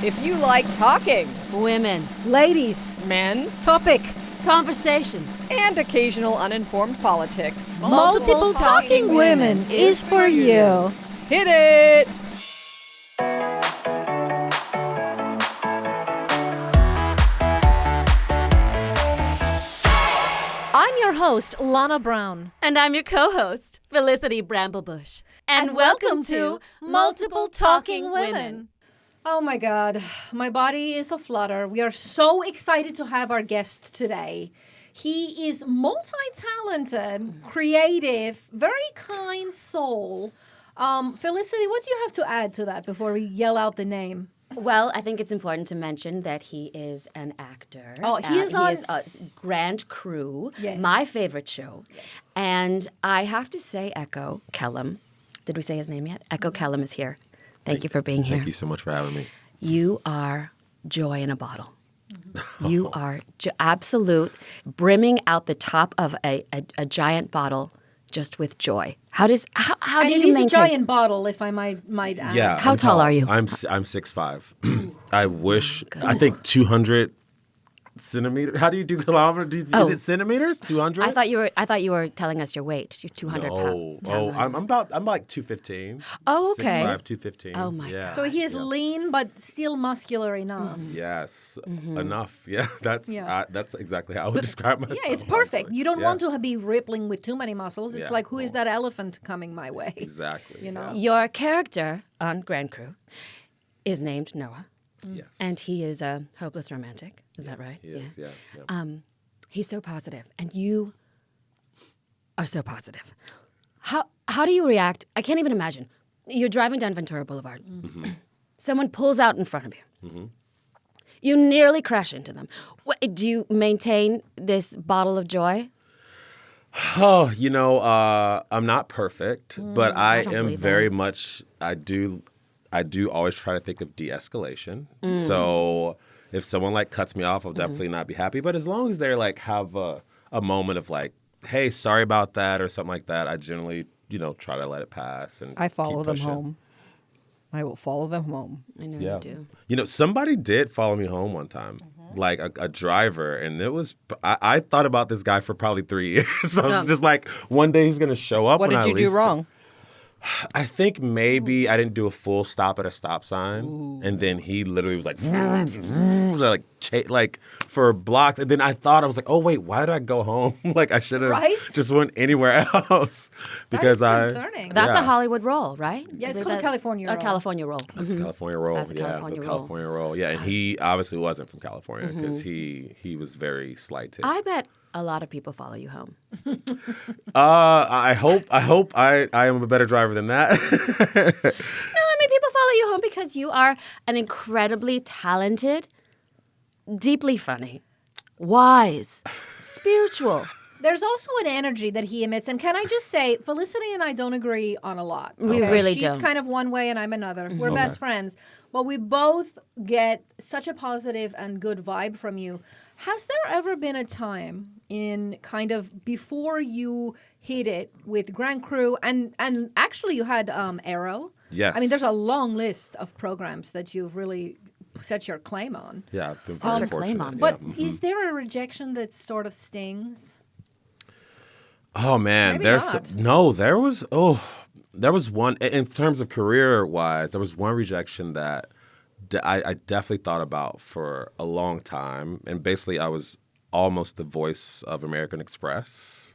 If you like talking, Women. Ladies, men, topic, Conversations. and occasional uninformed politics, multiple talking women is for you. Hit it! I'm your host, Lana Brown. And I'm your co-host, Felicity Bramblebush. And welcome to Multiple Talking Women. Oh my God, my body is aflutter. We are so excited to have our guest today. He is multi-talented, creative, very kind soul. Felicity, what do you have to add to that before we yell out the name? Well, I think it's important to mention that he is an actor. Oh, he is on- He is a Grand Crew, Yes. my favorite show. Yes. And I have to say, Echo Kellum, did we say his name yet? Echo Kellum is here. Thank you for being here. Thank you so much for having me. You are joy in a bottle. You are absolute, brimming out the top of a giant bottle just with joy. How do And you it is maintain? a giant bottle, if I might add. Yeah. How I'm tall are you? I'm 6'5". I wish. I goodness. think 200 centimeters. How do you do kilometers? Is Oh. it centimeters? 200? I thought you were telling us your weight. You're 200 pounds. Oh, I'm like 215. Oh, okay. 6'5", 215. Oh, my yeah. So he is Yeah. lean, but still muscular enough. Yes, Mm-hmm. enough. Yeah, that's Yeah. that's exactly how I would describe myself. Yeah, it's perfect. actually. You don't Yeah. want to be rippling with too many muscles. It's Yeah. like, who is that elephant coming my way? Exactly. You know? Your character on Grand Crew is named Noah, Yes. and he is a hopeless romantic. Is that right? He is. Yeah. He's so positive, and you are so positive. How do you react? I can't even imagine. You're driving down Ventura Boulevard. Mm-hmm. Someone pulls out in front of you. You nearly crash into them. Do you maintain this bottle of joy? Oh, I'm not perfect, but I don't am believe very that. much. I do always try to think of de-escalation. So if someone like cuts me off, I'll definitely not be happy. But as long as they're like have a moment of like, hey, sorry about that or something like that, I generally try to let it pass and I follow keep them pushing. home. I will follow them home. I know Yeah. you do. Somebody did follow me home one time, like a driver, and it was. I thought about this guy for probably 3 years. I was just like, one day he's gonna show up. What when did I you do least- wrong? I think maybe I didn't do a full stop at a stop sign, and then he literally was like, like for blocks, and then I was like, oh wait, why did I go home? Like I should have Right? just went anywhere else because That is concerning. That's Yeah. a Hollywood role, right? Yeah, it's called a California A roll. California role. It's a California roll. That's a California roll. California roll. Yeah, and he obviously wasn't from California because he was very slighted. I bet a lot of people follow you home. I hope I am a better driver than that. No, I mean, people follow you home because you are an incredibly talented, deeply funny, wise, spiritual. There's also an energy that he emits. And can I just say, Felicity and I don't agree on a lot. We really She's don't. kind of one way and I'm another. We're best friends. But we both get such a positive and good vibe from you. Has there ever been a time in kind of before you hit it with Grand Crew and actually you had Arrow? Yes. I mean, there's a long list of programs that you've really set your claim on. Yeah, I've been Set very your claim fortunate. on. But Yeah. is there a rejection that sort of stings? Oh man, Maybe not. there was one in terms of career wise. There was one rejection that I definitely thought about for a long time, and basically I was almost the voice of American Express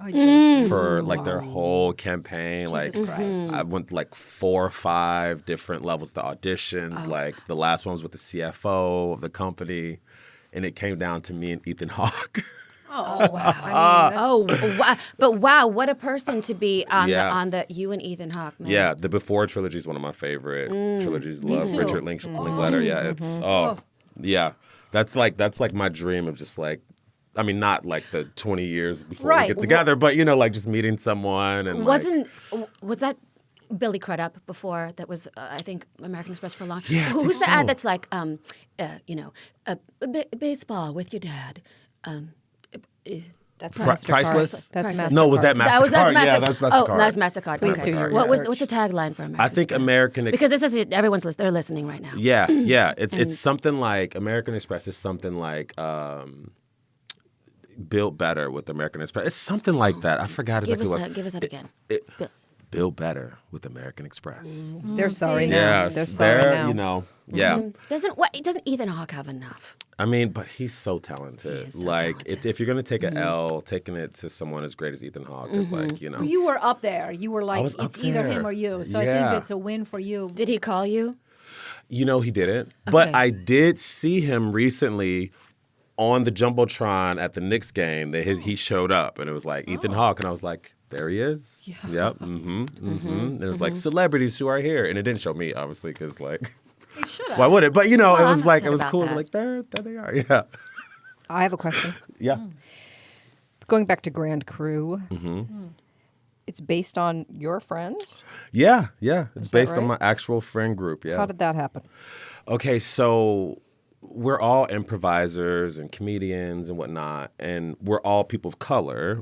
for like their whole campaign. Jesus like Christ. I went like 4 or 5 different levels to auditions. Like the last one was with the CFO of the company, and it came down to me and Ethan Hawke. Oh, wow. I mean, Oh, wow. But wow, what a person to be on Yeah. the you and Ethan Hawke, man. Yeah, the Before trilogy is one of my favorite trilogies. Love too. Richard Linklater. Yeah, it's yeah. That's like my dream of just like, I mean, not like the 20 years before Right. we get together, but like just meeting someone and like, Was that Billy Crudup before? That was I think American Express for a long. Yeah, I Who's think the ad so. that's like baseball with your dad. That's MasterCard. priceless? That's Priceless. MasterCard. No, was that MasterCard? That's Yeah, MasterCard. that's MasterCard. Oh, that's MasterCard. Please Okay. do your What's research. the tagline for American I think Express? American Because this is everyone's they're listening right now. Yeah. It's something like American Express is something like Built Better with American Express. It's something like that. I forgot exactly what. Give us that again. Built Better with American Express. They're sorry see? now. Yes, They're sorry now. you know, yeah. Doesn't Ethan Hawke have enough? I mean, but he's so talented. He is so like, talented. if you're gonna take an L, taking it to someone as great as Ethan Hawke is like, you know. You were up there. You were like, was it's up either there. him or you. So I Yeah. think it's a win for you. Did he call you? You know, he didn't. But Okay. I did see him recently on the Jumbotron at the Knicks game. That he showed up, and it was like Ethan Hawke, and I was like, there he is. Yeah. Yep. And it was like celebrities who are here, and it didn't show me obviously because like, It should have. why would it? But you know, Well, it was I'm like upset it was about cool. that. Like there they are. Yeah. I have a question. Yeah. Going back to Grand Crew, Mm-hmm. it's based on your friends? Yeah. It's that based on right? my actual friend group. Yeah. How did that happen? Okay, so we're all improvisers and comedians and whatnot, and we're all people of color.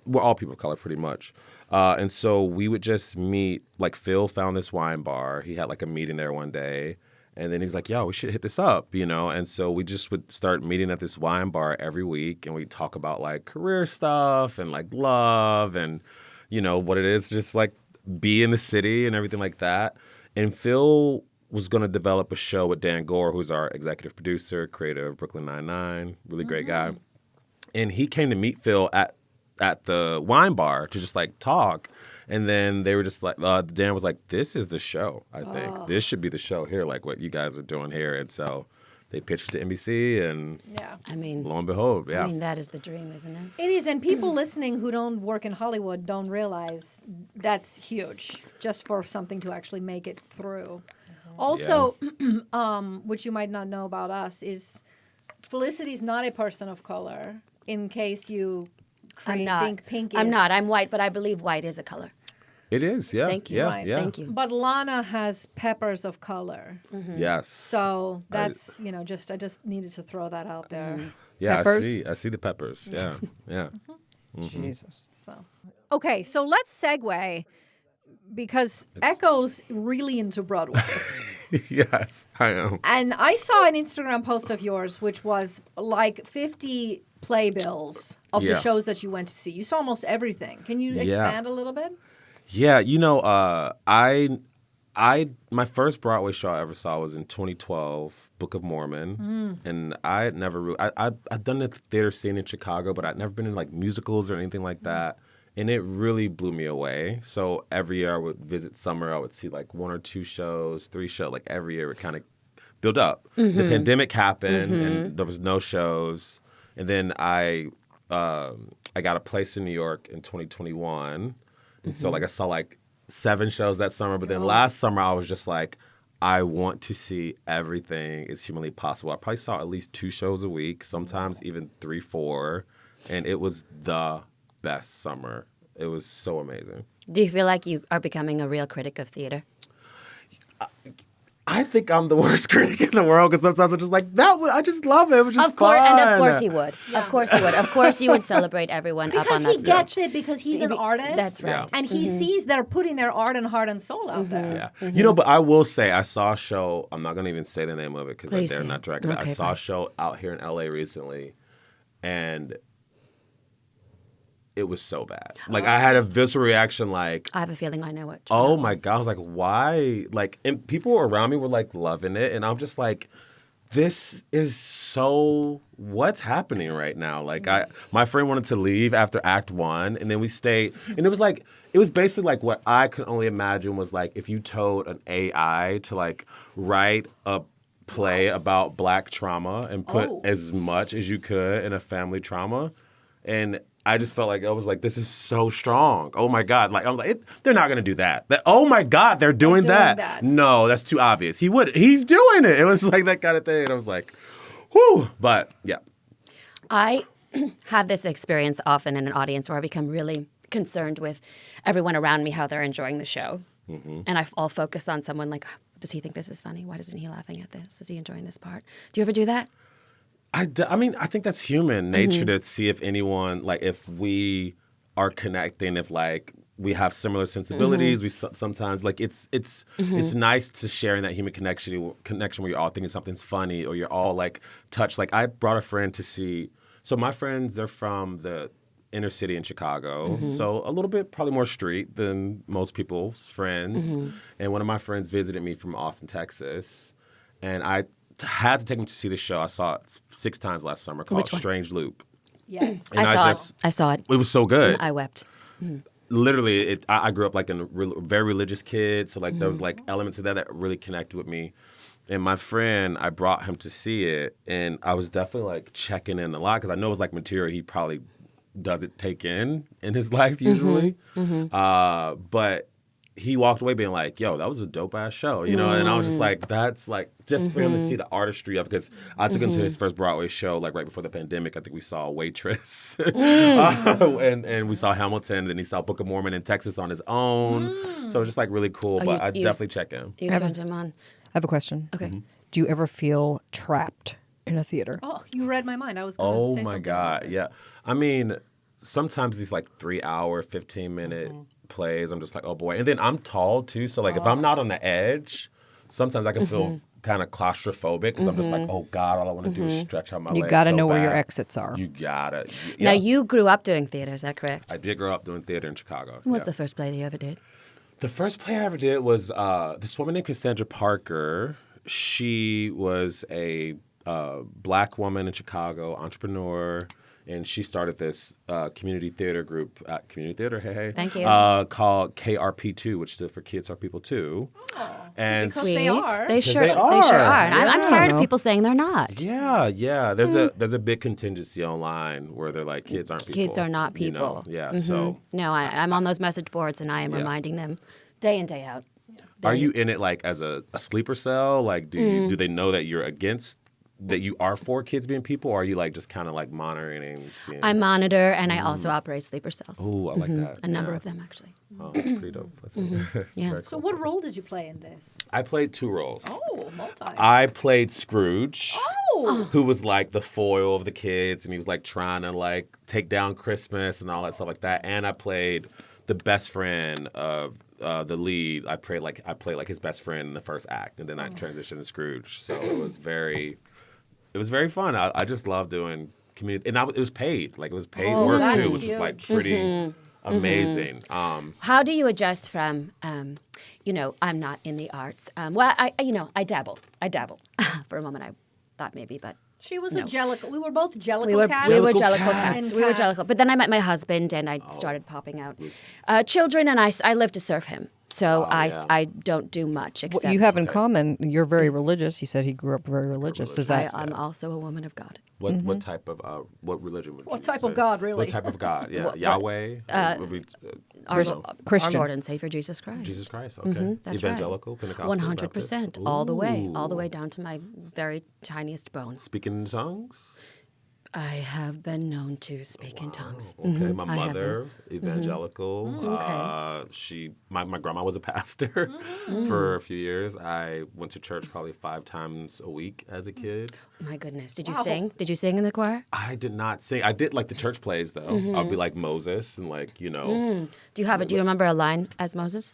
We're all people of color, pretty much. And so we would just meet. Like Phil found this wine bar. He had like a meeting there one day, and then he was like, "Yo, we should hit this up," you know. And so we just would start meeting at this wine bar every week, and we talk about like career stuff and like love and you know what it is, just like be in the city and everything like that. And Phil was going to develop a show with Dan Gore, who's our executive producer, creator of Brooklyn Nine-Nine, really great guy. And he came to meet Phil at the wine bar to just like talk. And then they were just like, Dan was like, this is the show, I think. This should be the show here, like what you guys are doing here. And so they pitched to NBC and Yeah. I mean, lo and behold, yeah. I mean that is the dream, isn't it? It is, and people listening who don't work in Hollywood don't realize that's huge just for something to actually make it through. Also, which you might not know about us, is Felicity is not a person of color. In case you I'm not. think pink is. I'm not. I'm white, but I believe white is a color. It is, yeah. Thank you. Yeah, Right. yeah. Thank you. But Lana has peppers of color. Yes. So that's, I just needed to throw that out there. yeah, Peppers? I see the peppers. Yeah, yeah. Jesus. So, okay, so let's segue because Echo's really into Broadway. Yes, I am. And I saw an Instagram post of yours, which was like 50 playbills of the Yeah. shows that you went to see. You saw almost everything. Can you Yeah. expand a little bit? Yeah, you know, my first Broadway show I ever saw was in 2012, Book of Mormon, and I had never I'd done the theater scene in Chicago, but I'd never been in like musicals or anything like that, and it really blew me away. So every year I would visit summer, I would see like 1 or 2 shows, 3 shows, like every year it kind of build up. The pandemic happened, and there was no shows, and then I got a place in New York in 2021. And so, like, I saw, like, 7 shows that summer. But then last summer, I was just like, I want to see everything as humanly possible. I probably saw at least 2 shows a week, sometimes even 3, 4. And it was the best summer. It was so amazing. Do you feel like you are becoming a real critic of theater? I think I'm the worst critic in the world because sometimes I'm just like, I just love it. It was just Of course, fun. and of course he would. Of course he would. Of course you would celebrate everyone up on Because that he stage. gets it, because he's an artist. That's right. Yeah. And he sees they're putting their art and heart and soul out there. Yeah. You know, but I will say I saw a show. I'm not going to even say the name of it because Please they're say not it. directing it. I Okay, saw fine. a show out here in LA recently, and it was so bad. Like, I had a visceral reaction like, I have a feeling I know what. oh my God. I was like, why? Like, and people around me were like loving it. And I'm just like, this is so, what's happening right now? Like, my friend wanted to leave after Act 1, and then we stayed. And it was basically like what I could only imagine was like if you told an AI to like write a play about Black trauma and put as much as you could in a family trauma. And I just felt like I was like, this is so strong. Oh my God! Like I'm like, they're not gonna do that. Oh my God, they're doing that. No, that's too obvious. He's doing it. It was like that kind of thing. And I was like, whew. But yeah, I have this experience often in an audience where I become really concerned with everyone around me, how they're enjoying the show. And I'll focus on someone like, does he think this is funny? Why isn't he laughing at this? Is he enjoying this part? Do you ever do that? I mean, I think that's human nature to see if anyone, like, if we are connecting, if, like, we have similar sensibilities. We sometimes, like, it's nice to share in that human connection where you're all thinking something's funny or you're all, like, touched. Like, I brought a friend to see, so my friends, they're from the inner city in Chicago, so a little bit probably more street than most people's friends. And one of my friends visited me from Austin, Texas, and I had to take him to see the show. I saw it 6 times last summer called Which one? Strange Loop. Yes. And I saw it. It was so good. I wept. Literally, I grew up like a very religious kid, so like there was like elements of that really connected with me. And my friend, I brought him to see it, and I was definitely like checking in a lot because I know it was like material he probably doesn't take in his life usually. But he walked away being like, yo, that was a dope ass show, you know? And I was just like, that's like, just for him to see the artistry of it, because I took him to his first Broadway show, like right before the pandemic. I think we saw Waitress and we saw Hamilton, then he saw Book of Mormon in Texas on his own. So it was just like really cool, but I'd definitely check in. You turned him on. I have a question. Okay. Do you ever feel trapped in a theater? Oh, you read my mind. I was going to Oh say my something God, about this. yeah. I mean, sometimes these like 3-hour, 15-minute plays, I'm just like, oh boy. And then I'm tall too, so like if I'm not on the edge, sometimes I can feel kind of claustrophobic because I'm just like, oh God, all I want to do is stretch out my You legs. got to so know where your bad. exits are. You gotta. Now, Yeah. you grew up doing theater, is that correct? I did grow up doing theater in Chicago. What's yeah. the first play that you ever did? The first play I ever did was this woman named Cassandra Parker. She was a black woman in Chicago, entrepreneur, and she started this community theater group, community theater, hey, Thank you. called KRP2, which stood for Kids Are People Too. And Because they are. They sure, they they are. sure are. And I'm Yeah. tired of people saying they're not. yeah, there's a big contingency online where they're like, kids aren't people. Kids are not you know? people. Yeah, so No, I'm on those message boards and I am reminding them day in, day out. are you in it like as a sleeper cell? Like, do they know that you're against, that you are for kids being people, or are you like just kind of like monitoring and seeing? I monitor and I also operate sleeper cells. Ooh, I like that. A number of them, actually. Oh, that's pretty dope. That's Yeah. very So cool. what role did you play in this? I played 2 roles. Oh, multi. I played Scrooge, Oh. who was like the foil of the kids, and he was like trying to like take down Christmas and all that stuff like that. And I played the best friend of the lead. I played like his best friend in the first act, and then I transitioned to Scrooge. So it was very fun. I just love doing community, and it was paid. Like it was paid Oh, work that's too, which is like huge. pretty amazing. How do you adjust from, I'm not in the arts? I dabble. For a moment, I thought maybe, but She was a jellicle. We were both jellicle we were cats. jellicle Jellicle cats. cats. We were And jellicle. But then I met my husband, and I started popping out children, and I live to serve him. So yeah. I don't do much except What you have in common, you're very religious. He said he grew up very religious. Is that I'm also a woman of God. What type of what religion would you What type of say? God, really? What type of God? Yeah, Yahweh. Would be, Our, Christian. our Lord and Savior Jesus Christ. Jesus Christ. Okay. That's Evangelical, Pentecostal, 100%, Baptist? all the Ooh. way down to my very tiniest bones. Speaking in tongues. I have been known to speak in tongues. Okay, my I have mother, evangelical. Okay. My grandma was a pastor for a few years. I went to church probably 5 times a week as a kid. My goodness, did you Wow. sing? Did you sing in the choir? I did not sing. I did like the church plays though. I'd be like Moses and like Do you remember a line as Moses?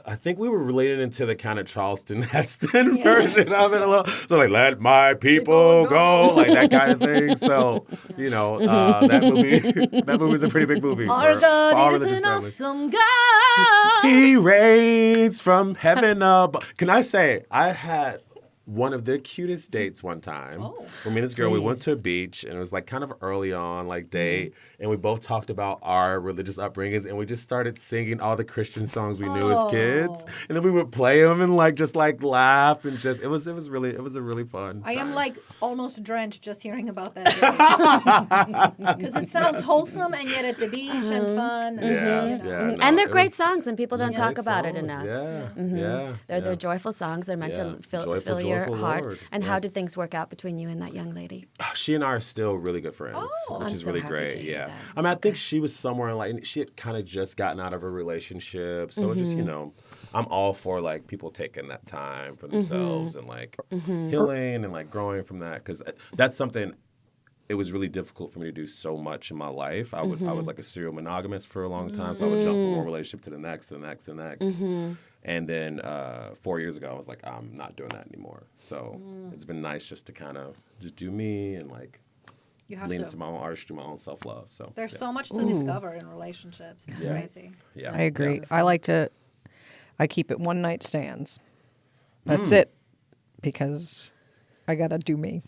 I think we were related into the kind of Charleston Heston version of it a little. So like, let my people go, like that kind of thing. So that movie was a pretty big movie. Our for all God is religious an families. awesome God. He reigns from heaven above. Can I say, I had one of the cutest dates one time. Oh. When me and this girl, we went to a beach, and it was like kind of early on, like date, and we both talked about our religious upbringings, and we just started singing all the Christian songs we knew as kids, and then we would play them and like just like laugh and just it was a really fun. I am time. like almost drenched just hearing about that. Because it sounds wholesome and yet at the beach and fun. And, Yeah, you know. yeah. And they're it great was- songs, and people don't talk great about it songs, enough. Yeah, yeah. They're joyful songs. They're meant Yeah. to fill Joyful, your joyful heart. Lord. And Yeah. how did things work out between you and that young lady? She and I are still really good friends, Oh. which I'm is so really happy great. to hear Yeah, that. I mean, I think she was somewhere like she had kind of just gotten out of a relationship, so it just I'm all for like people taking that time for themselves and like healing and like growing from that, because that's something. It was really difficult for me to do so much in my life. I was like a serial monogamist for a long time, so I would jump from one relationship to the next, to the next, to the next. And then 4 years ago, I was like, I'm not doing that anymore. So it's been nice just to kind of just do me and like You have lean to. into my own artistry, my own self-love. So There's so much to discover in relationships. It's crazy. Yeah. I agree. I keep it one night stands. That's Mm. it. Because I gotta do me.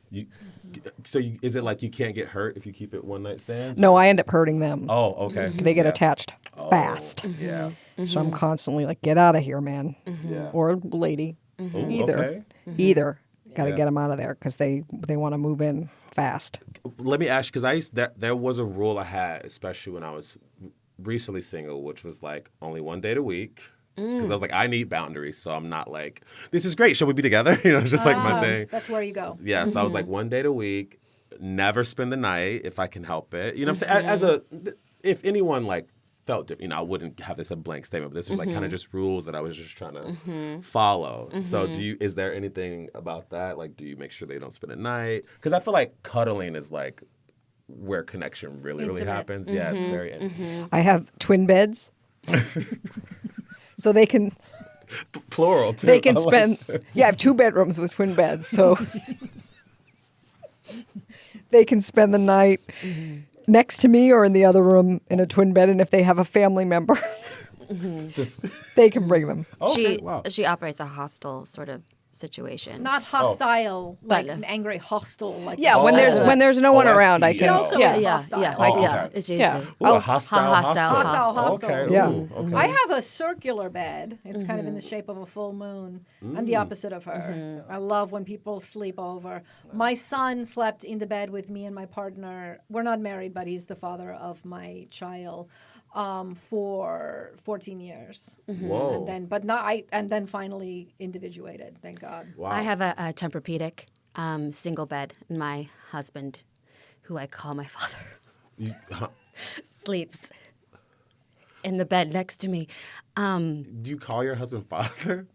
Is it like you can't get hurt if you keep it one night stands? No, I end up hurting them. Oh, okay. They get Yeah. attached fast. Yeah. So I'm constantly like, get out of here, man. Yeah. Or lady. Ooh, Either. okay. Either. Got to Yeah. get them out of there because they want to move in fast. Let me ask you, because there was a rule I had, especially when I was recently single, which was like only one date a week. Because I was like, I need boundaries, so I'm not like, this is great, shall we be together? You know, it's just like my thing. That's where you go. Yeah, so I was like, one date a week, never spend the night if I can help it. You know what I'm saying? If anyone like felt different, you know, I wouldn't have this a blank statement, but this was like kind of just rules that I was just trying to follow. So is there anything about that? Like, do you make sure they don't spend a night? Because I feel like cuddling is like where connection really Intimate. happens. Yeah, it's very intimate. I have twin beds. So they can Plural, too. they can I like spend I have 2 bedrooms with twin beds, so they can spend the night next to me or in the other room in a twin bed, and if they have a family member Just, they can bring them. okay, wow. She operates a hostile sort of situation. Not hostile, like But- an angry hostel. Like Yeah, when there's no one around, I OST. can. She also yeah. is yeah, hostile. yeah, Oh, yeah. okay. It's Yeah. easy. Ooh, Oh, a hostile. Hostile. Okay. Yeah. Ooh, okay. I have a circular bed. It's kind of in the shape of a full moon. I'm the opposite of her. I love when people sleep over. My son slept in the bed with me and my partner. We're not married, but he's the father of my child for 14 years. Whoa. And then finally individuated. Thank God. Wow. I have a Tempur-Pedic single bed, and my husband, who I call my father, sleeps in the bed next to me. Do you call your husband father?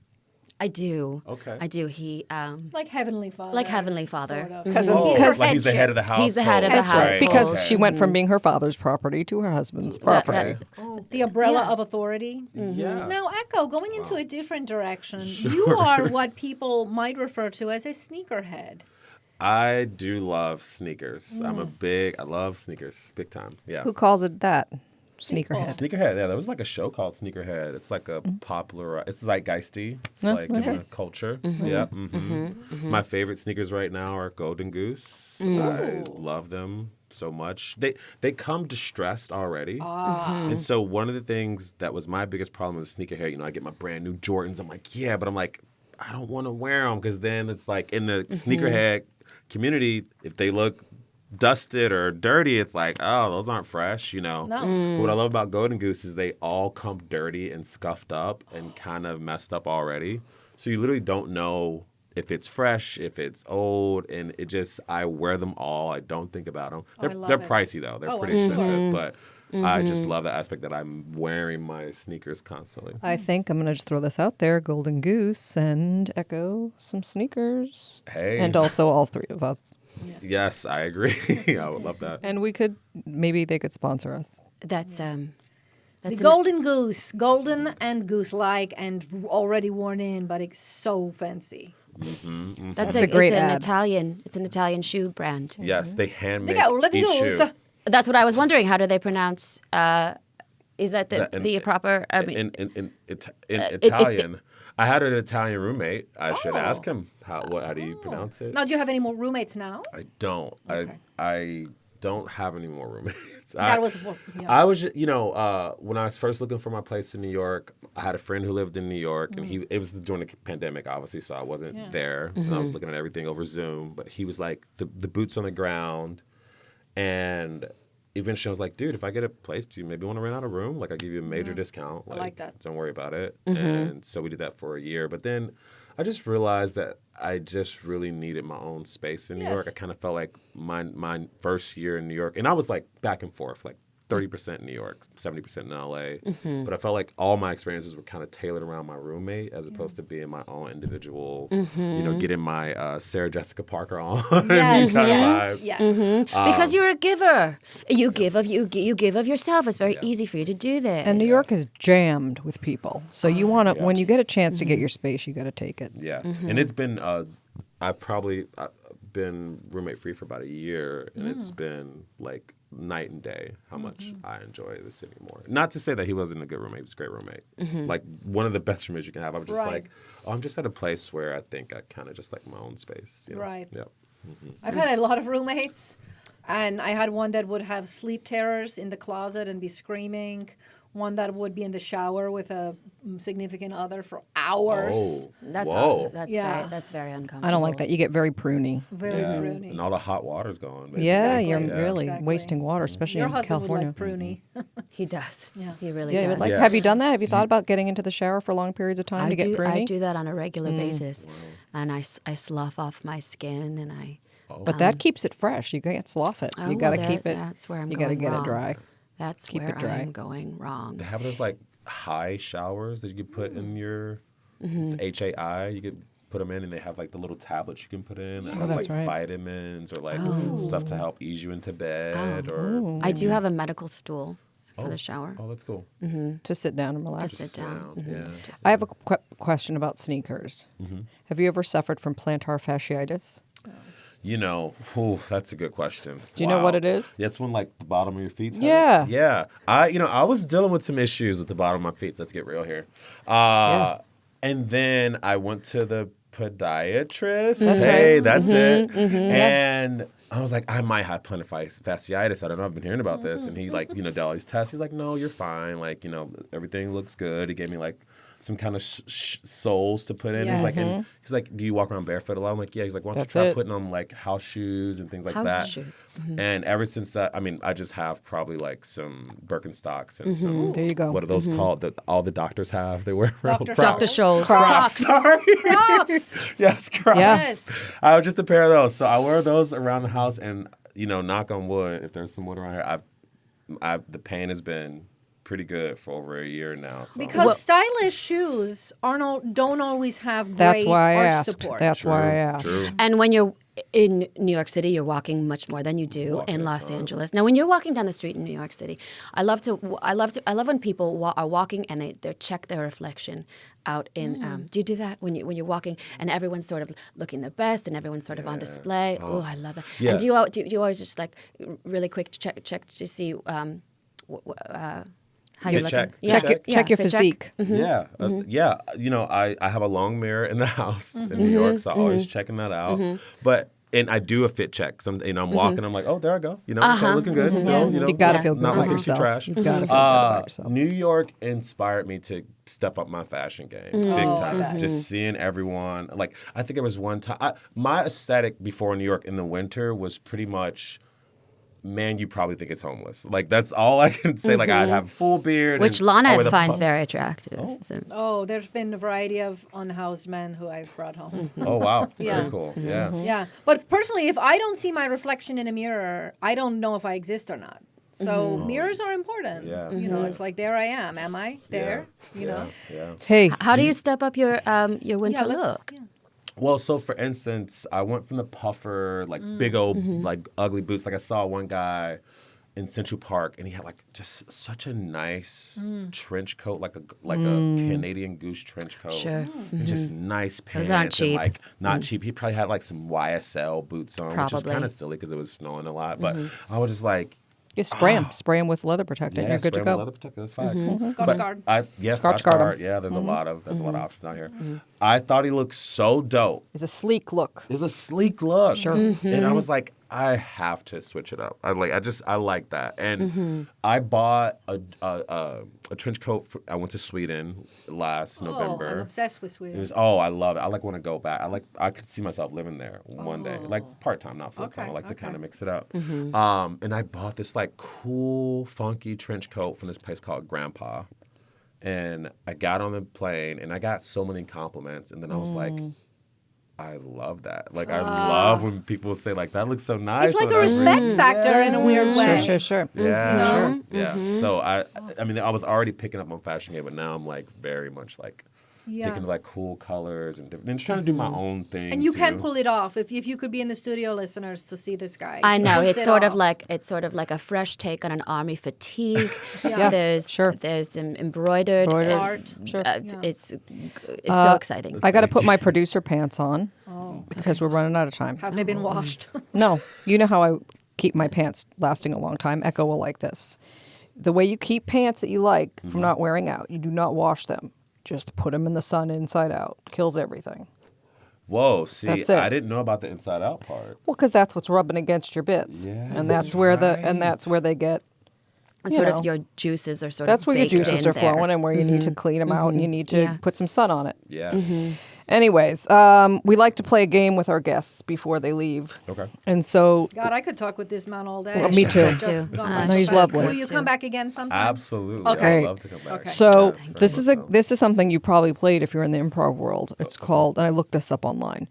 I do. Okay. I do. He Like Heavenly Father. Like Heavenly Father. Sort of. Because Like he's the head of the house. He's the head of the house. because Okay. she went from being her father's property to her husband's property. The umbrella of authority. Yeah. Now, Echo, going into a different direction, you are what people might refer to as a sneakerhead. I do love sneakers. I love sneakers, big time. Yeah. Who calls it that? Sneakerhead. Sneakerhead, yeah, there was like a show called Sneakerhead. It's like a popular, it's zeitgeisty. It's like in the culture. Yeah. My favorite sneakers right now are Golden Goose. I love them so much. They come distressed already. And so one of the things that was my biggest problem with sneakerhead, you know, I get my brand new Jordans. I'm like, yeah, but I'm like, I don't want to wear them because then it's like in the sneakerhead community, if they look dusted or dirty, it's like, oh, those aren't fresh, you know. No. But what I love about Golden Goose is they all come dirty and scuffed up and kind of messed up already. So you literally don't know if it's fresh, if it's old, and I wear them all. I don't think about them. I love They're it. pricey though. They're pretty expensive, but I just love the aspect that I'm wearing my sneakers constantly. I think I'm going to just throw this out there. Golden Goose and Echo some sneakers. Hey. And also all 3 of us. Yes, I agree. I would love that. And maybe they could sponsor us. That's The an- golden goose, golden and goose-like and already worn in, but it's so fancy. That's a great it's an ad. Italian. It's an Italian shoe brand. Yes, they hand make Golden each goose. shoe. That's what I was wondering. How do they pronounce? Is that That- the proper? I mean, in Italian, I had an Italian roommate. I should ask him how do you pronounce it? Now, do you have any more roommates now? I don't. Okay. I don't have any more roommates. That was I was just, when I was first looking for my place in New York, I had a friend who lived in New York, and it was during the pandemic, obviously, so I wasn't there, and I was looking at everything over Zoom. But he was like the boots on the ground, and eventually I was like, dude, if I get a place, do you maybe want to rent out a room? Like, I give you a major discount. like that. Don't worry about it. And so we did that for a year. But then I just realized that I just really needed my own space in New Yes. York. I kind of felt like my first year in New York, and I was like back and forth, like 30% in New York, 70% in LA. But I felt like all my experiences were kind of tailored around my roommate as opposed to being my own individual, getting my Sarah Jessica Parker on. Yes, kind yes, of vibes. yes. Because you're a giver. You give of yourself. It's very easy for you to do this. And New York is jammed with people. So you want to, when you get a chance to get your space, you got to take it. Yeah. And it's been, I've been roommate free for about a year, and it's been like night and day how much I enjoy the city more. Not to say that he wasn't a good roommate; he was a great roommate. Like one of the best roommates you can have. I'm just like, I'm just at a place where I think I kind of just like my own space. You know? Right. Yep. I've had a lot of roommates, and I had one that would have sleep terrors in the closet and be screaming. One that would be in the shower with a significant other for hours. Oh, That's whoa. that's very uncomfortable. I don't like that. You get very pruny. Very pruny. And all the hot water's going. basically. Yeah, Exactly. you're really Exactly. wasting water, especially Your in husband California. would like pruny. He does. Yeah. He really Yeah, you does. would like. Yeah. Have you done that? Have you thought about getting into the shower for long periods of time to get pruny? I do that on a regular basis, and I slough off my skin, and I. But that keeps it fresh. You can't slough it. Oh, you got to well, keep it. That's where I'm You going got to get wrong. it dry. That's Keep where it dry. I'm going wrong. They have those like high showers that you can put in your it's HAI. You could put them in, and they have like the little tablets you can put in that have that's like right. vitamins or like stuff to help ease you into bed. Or I do have a medical stool for the shower oh, that's cool. To sit down and relax. to sit down. Yeah. Just- I have a question about sneakers. Have you ever suffered from plantar fasciitis? You know, that's a good question. Do you know what it is? Yeah, it's when like the bottom of your feet. Yeah. Yeah. I was dealing with some issues with the bottom of my feet. Let's get real here. And then I went to the podiatrist. That's hey, right. that's it. And I was like, I might have plantar fasciitis. I don't know. I've been hearing about this. And he like, did all these tests. He's like, no, you're fine. Like, everything looks good. He gave me like some kind of soles to put in. Yes. He's like, do you walk around barefoot a lot? I'm like, yeah. He's like, why don't That's you try it. putting on like house shoes and things like House that. shoes. And ever since that, I just have probably like some Birkenstocks and some, There you go. what are those called that all the doctors have? They wear Dr. Dr. Scholl's. Scholl's. Crocs. Sorry. Crocs. Yes, Crocs. Yeah. Yes. I have just a pair of those. So I wear those around the house, and knock on wood, if there's some wood around here, the pain has been pretty good for over a year now. So. Because stylish shoes don't always have great That's why I arch asked. support. That's why I asked. True. And when you're in New York City, you're walking much more than you do in Los Angeles. Now, when you're walking down the street in New York City, I love when people are walking and they check their reflection out in. Do you do that when you're walking and everyone's sort of looking their best and everyone's sort of on display? Oh, I love that. Yeah. And do you always just like really quick to check to see how you're Fit looking? check. Yeah. Fit check. Check your fit physique. Yeah. Yeah. I have a long mirror in the house in New York, so I'm always checking that out. And I do a fit check. I'm walking. I'm like, oh, there I go. Okay, looking good still. You got to feel good not about looking too yourself. trash. You got to feel good about yourself. New York inspired me to step up my fashion game big time. Just seeing everyone. Like, I think it was one time. My aesthetic before New York in the winter was pretty much, man, you probably think it's homeless. Like, that's all I can say. Like, I'd have a full beard. Which and I Lana wear the finds pu- very attractive. So. Oh, there's been a variety of unhoused men who I've brought home. Oh, wow. Yeah. Very cool. Yeah. Yeah. But personally, if I don't see my reflection in a mirror, I don't know if I exist or not. So mirrors are important. Yeah. It's like, there I am. Am I there? You know? Yeah. Hey, How do you step up your winter let's- look? yeah. Well, so for instance, I went from the puffer, like big old, like ugly boots. Like I saw one guy in Central Park, and he had like just such a nice trench coat, like a Canadian Goose trench coat. Sure. And just nice pants. aren't cheap. And like not cheap. He probably had like some YSL boots on, which was Probably. kind of silly because it was snowing a lot. But I was just like, you spray them with leather protectant. You're good to spray 'em go. with leather protector. That's facts. Scotch But Guard. Scotch Scotch Guard 'em. Guard. Yeah, there's a lot of options out here. I thought he looked so dope. It's a sleek look. It was a sleek look. Sure. And I was like, I have to switch it up. I like that. And I bought a trench coat. I went to Sweden last Oh, November. I'm obsessed with It Sweden. was I love it. I want to go back. I could see myself living there one day, like part time, not full time. Okay, I like to okay. kind of mix it up. And I bought this like cool, funky trench coat from this place called Grandpa. And I got on the plane, and I got so many compliments. And then I was like, I love that. Like, I love when people say, like, that looks so nice. It's like a whatever. respect factor in a weird way. Sure. Yeah, yeah. So I mean, I was already picking up on Fashion Game, but now I'm like very much like thinking of like cool colors and different. And just trying to do my own thing. And you too. can pull it off if you could be in the studio, listeners, to see this guy. I know He it's pulls it sort of off. like a fresh take on an army fatigue. Yeah, There's sure. There's Embroidered. embroidered Art. Sure. It's so exciting. I got to put my producer pants on because we're running out of time. Have they been washed? No, you know how I keep my pants lasting a long time. Echo will like this. The way you keep pants that you like from not wearing out, you do not wash them. Just put them in the sun inside out. Kills everything. Whoa, see, That's it. I didn't know about the inside out part. Well, because that's what's rubbing against your bits, Yeah, and that's where that's where they get. And you sort know, of your juices are sort That's of where your baked juices in are there. flowing, and where you need to clean them out, and you need to Yeah. put some sun on it. Yeah. Anyways, we like to play a game with our guests before they leave. Okay. And so, God, I could talk with this man all day. Well, me too. Just Too. gone I by he's so lovely. fast. Will you Too. come back again sometime? Absolutely. Okay. I'd love to come back. Okay. so Yes, this very is much so. this is something you probably played if you're in the improv world. It's called, and I looked this up online.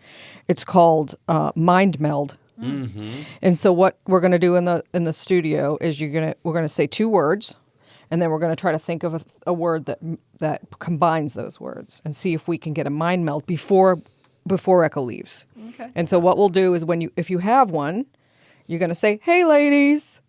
It's called mind meld. Mm-hmm. And so what we're going to do in the studio is we're going to say two words, and then we're going to try to think of a word that combines those words, and see if we can get a mind meld before Echo leaves. Okay. And so what we'll do is if you have one, you're going to say, "Hey, ladies,"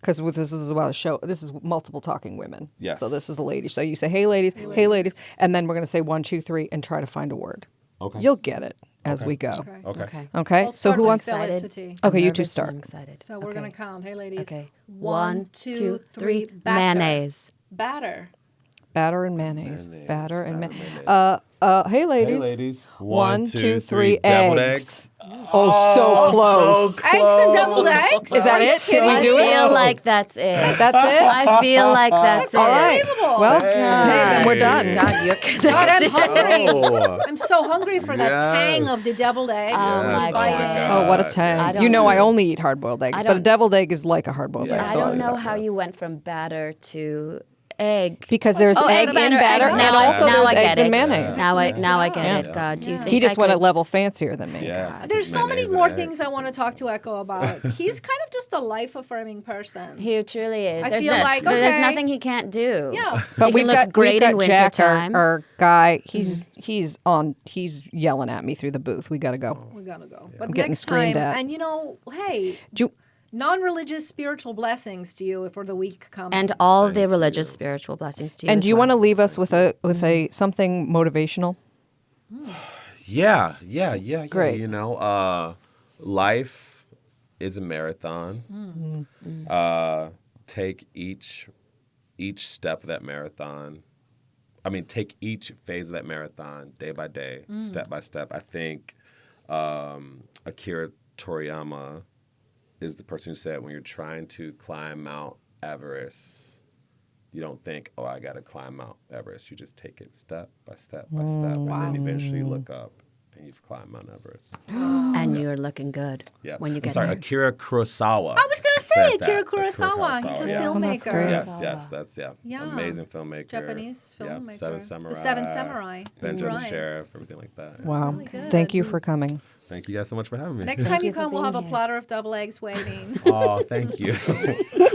because this is about a show. This is multiple talking women. Yes. So this is a lady. So you say, "Hey, ladies," "Hey, ladies," and then we're going to say 1, 2, 3, and try to find a word. Okay. You'll get it as we go. Okay. Okay. Okay. Okay. I'll So start who with wants? Felicity. Okay, you two Nervous, start. I'm excited. So we're Okay. going to count. Hey, ladies. Okay. 1, 2, 3. Batter. Mayonnaise. Batter. Batter and mayonnaise. Mayonnaise, Batter and batter, mayonnaise. Hey, Hey, ladies. ladies. 1, 2, 3. Deviled Eggs. Oh, so close. Eggs and deviled eggs? Is that it? Did we I do it? feel like that's it. That's it? I feel like that's it. All right. Unbelievable. Well, hey, then we're done. God, you're God, I'm connected. hungry. Oh. I'm so hungry for that Yes. tang of the deviled eggs. Oh, when my you bite God. in. Oh, what a I tang. don't You know I know. only eat hard-boiled eggs, I but a don't- deviled egg is like a hard-boiled Yeah. egg. I So don't know how you went from batter to egg. Because there's Oh, egg in batter, batter, egg. and Now also I there's get eggs and it. mayonnaise. Now I Yeah. get Yeah. it. God, do you think He just I went a could- level fancier than me. Yeah. There's so many Mayonnaise and more eggs. things I want to talk to Echo about. He's kind of just a life-affirming person. He truly is. I There's feel like, there's okay. nothing he can't do. Yeah. But he we've can look got great we've in got Jack, wintertime. our guy. He's yelling at me through the booth. We got to go. We gotta go. But getting next screamed time, at. and hey, Do you- non-religious spiritual blessings to you for the week coming. And all the religious spiritual blessings to you. and as do you well. want to leave us with a something motivational? Yeah. Great. You know, life is a marathon. Take each step of that marathon. I mean, take each phase of that marathon day by day, step by step. I think Akira Toriyama is the person who said when you're trying to climb Mount Everest, you don't think, oh, I got to climb Mount Everest. You just take it step by step by step, and then eventually you look up and you've climbed Mount Everest. And you're looking good Yeah. when you I'm get sorry, there. Akira Kurosawa. I was gonna say said Akira that. Kurosawa. He's a yeah. Oh, that's filmmaker. great. Yes, that's Yeah. amazing filmmaker. Japanese Yeah, filmmaker. Seven Samurai. The Seven Samurai. Benjamin Right. the Sheriff, everything like that. Wow. Really good. Thank you for coming. Thank you guys so much for having me. Next time you you for come, we'll being have a here. platter of double eggs waiting. Oh, thank you.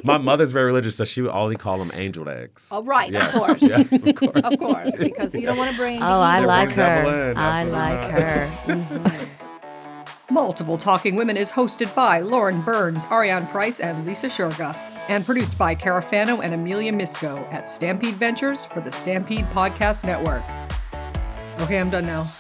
My mother's very religious, so she would only call them angel eggs. Oh, right, Yes, of course. Yes, of course. Of course, because you don't want to bring. Oh, I the like bring devil her. in, I absolutely. like her. Multiple Talking Women is hosted by Lauren Burns, Ariane Price, and Lisa Schurga, and produced by Cara Fano and Amelia Misco at Stampede Ventures for the Stampede Podcast Network. Okay, I'm done now.